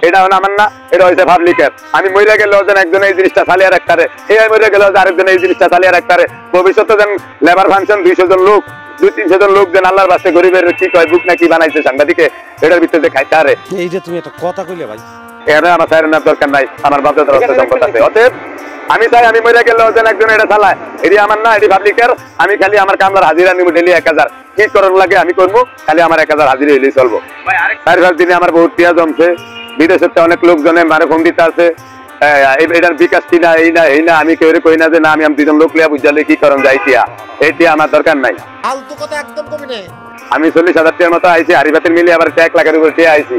এটা আমার না, এটা হয়েছে পাবলিকের। আমি মরে গেলে যেন একজন এই জিনিসটা চালিয়ে রাখতে, এই মরে গেলে আরেকজন এই জিনিসটা চালিয়ে রাখতে, ভবিষ্যতে যেন লেবার ফাংশন 200 জন লোক 200-300 জন লোক যেন আল্লাহর বাস্তে গরিবের কি কয় বুক না কি বানাইছে সাংবাদিকে, এটার ভিতরে খাইতে পারে। এই যে তুমি একটা কথা কইলে ভাই, এখানে আমার সাইরের দরকার নাই, আমার বাপদাদার অর্থ সম্পদ আছে। অতএব আমি চাই আমি মরে গেলে যেন একজন এটা চালায়, এটি আমার না, এটি পাবলিকের। আমি খালি আমার কামলার হাজিরা নিব ডেলি 1000, কি করার লাগে আমি করবো, খালি আমার 1000 হাজিরা হইলেই চলবো। 4-5 দিনে আমার বহুত টিয়া জমছে, বিদেশের অনেক লোকজনে মানে ফোন দিতে আছে, এটার বিকাশ কিনা এই না এই না, আমি কেউ কই না যে না আমি 2জন লোক লিয়া বুঝালে কি করম যাই টিয়া, এই টিয়া আমার দরকার নাই। ফালতু কথা একদম কবি না। আমি 40,000 টিয়ার মতো আইছি, হারিবাতের মিলিয়ে আবার 1 লাখের উপর টিয়া আইছি।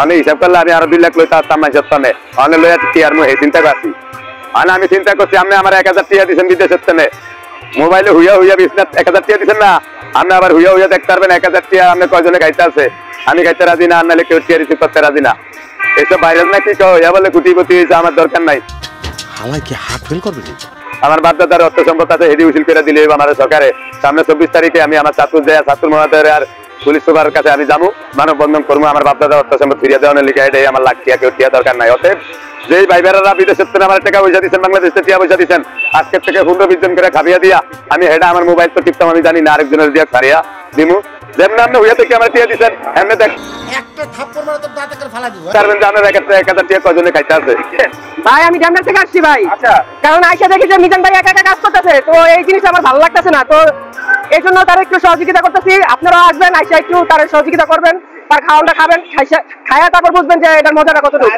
অনেক হিসাব করলে আমি আরো 2 লাখ লইতে আসতাম মাসের টানে, অনেক লইয়া টিয়ার মুহে চিন্তা করছি। আমি চিন্তা করছি আপনি আমার 1000 টিয়া দিচ্ছেন বিদেশের টানে, মোবাইলে হুইয়া হুইয়া 1000 টিয়া দিচ্ছেন না, আপনি আবার হুইয়া হুইয়া দেখতে পারবেন 1000 টিয়া আপনি কয়জনে খাইতে আছে। আমি খাইতে রাজি না, আনলে কেউ টিয়া রিসিভ করতে রাজি না। এসব বাইরে না কি কো ইয়া বলে কুটিপতি হয়েছে, আমার দরকার নাই। হালাই কি হাত ফেল করবে? আমার বাপদাদার অর্থ সম্পদ আছে, হেডি উসিল করে দিলে আমার সরকারে। সামনে 24 তারিখে আমি আমার ছাত্র মহাদয়ের আর পুলিশ সুপারের কাছে আমি যাবো, মানববন্ধন করবো, আমার বাপদাদার অর্থ সম্পদ ফিরিয়ে দেওয়ার লিখে এটাই আমার লাখ টিয়া, কেউ টিয়া দরকার নাই। অতএব যেই ভাই বেড়ারা বিদেশের থেকে আমার টাকা পয়সা দিচ্ছেন, বাংলাদেশ থেকে টিয়া পয়সা দিচ্ছেন, আজকের থেকে 15-20 জন করে খাবিয়া দিয়া আমি হেডা আমার মোবাইল তো টিপতাম, আমি জানি না আরেকজনের দিয়া ছাড়িয়া দিমু। যেমন আপনি হুইয়া থেকে আমার টিয়া দিচ্ছেন, এমনি দেখ একটা থাপ্পড় মারা তো দাঁতে করে ফালা দিব। পারবেন যে আপনার 1000 টিয়া কয়জনে খাইতে আছে। ভাই আমি ড্যামনার থেকে আসছি ভাই। আচ্ছা, কারণ আইসা দেখি যে মিজান ভাই একা একা কাজ করতেছে, তো এই জিনিসটা আমার ভালো লাগতেছে না, তো এই জন্য তার একটু সহযোগিতা করতেছি। আপনারা আসবেন, আইসা একটু তার সহযোগিতা করবেন, তার খাওয়াটা খাবেন, খাইয়া তারপর বুঝবেন যে এটার মজাটা কতটুকু।